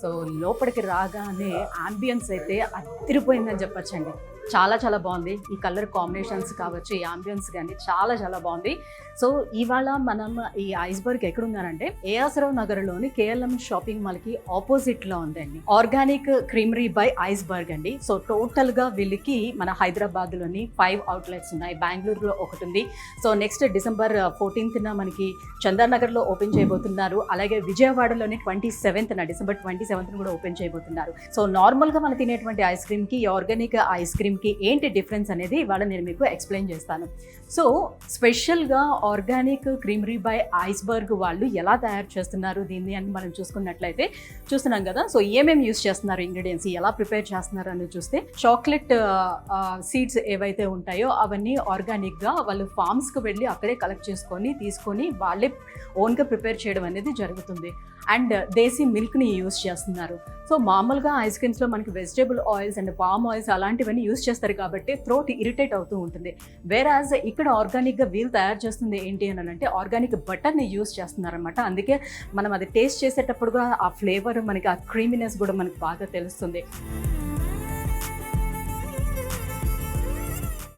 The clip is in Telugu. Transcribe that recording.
సో లోపలికి రాగానే ఆంబియన్స్ అయితే అదిరిపోయిందని చెప్పొచ్చండి. చాలా చాలా బాగుంది. ఈ కలర్ కాంబినేషన్స్ కావచ్చు, ఈ ఆంబియన్స్ కానీ చాలా చాలా బాగుంది. సో ఇవాళ మనం ఈ ఐస్బర్గ్ ఎక్కడున్నారంటే ఏఆసరావు నగర్లోని కేఎల్ఎం షాపింగ్ మాల్కి ఆపోజిట్లో ఉందండి. ఆర్గానిక్ క్రీమరీ బై ఐస్బర్గ్ అండి. సో టోటల్గా వీళ్ళకి మన హైదరాబాద్లోని 5 అవుట్లెట్స్ ఉన్నాయి. బెంగళూరులో ఒకటి ఉంది. సో నెక్స్ట్ డిసెంబర్ 14th మనకి చందానగర్లో ఓపెన్ చేయబోతున్నారు. అలాగే విజయవాడలోని 27th డిసెంబర్ 27th కూడా ఓపెన్ చేయబోతున్నారు. సో నార్మల్గా మనం తినేటువంటి ఐస్ క్రీమ్కి ఈ ఆర్గానిక్ ఐస్ క్రీమ్కి ఏంటి డిఫరెన్స్ అనేది ఇవాళ నేను మీకు ఎక్స్ప్లెయిన్ చేస్తాను. సో స్పెషల్గా ఆర్గానిక్ క్రీమరీ బై ఐస్బర్గ్ వాళ్ళు ఎలా తయారు చేస్తున్నారు దీన్ని అని మనం చూసుకున్నట్లయితే చూస్తున్నాం కదా. సో ఏమేమి యూస్ చేస్తున్నారు, ఇంగ్రీడియంట్స్ ఎలా ప్రిపేర్ చేస్తున్నారు అని చూస్తే చాక్లెట్ సీడ్స్ ఏవైతే ఉంటాయో అవన్నీ ఆర్గానిక్గా వాళ్ళు ఫార్మ్స్కి వెళ్ళి అక్కడే కలెక్ట్ చేసుకొని తీసుకొని వాళ్ళే ఓన్గా ప్రిపేర్ చేయడం అనేది జరుగుతుంది. అండ్ దేశీ మిల్క్ని యూస్ చేస్తున్నారు. సో మామూలుగా ఐస్ క్రీమ్స్లో మనకి vegetable oils and palm oils అలాంటివన్నీ యూస్ చేస్తారు కాబట్టి థ్రోట్ ఇరిటేట్ అవుతూ ఉంటుంది. వేరాజ్ ఇక్కడ ఆర్గానిక్గా వీళ్ళు తయారు చేస్తుంది ఏంటి అని అంటే ఆర్గానిక్ బటర్ని యూస్ చేస్తున్నారనమాట. అందుకే మనం అది టేస్ట్ చేసేటప్పుడు కూడా ఆ ఫ్లేవర్ మనకి ఆ క్రీమీనెస్ కూడా మనకి బాగా తెలుస్తుంది.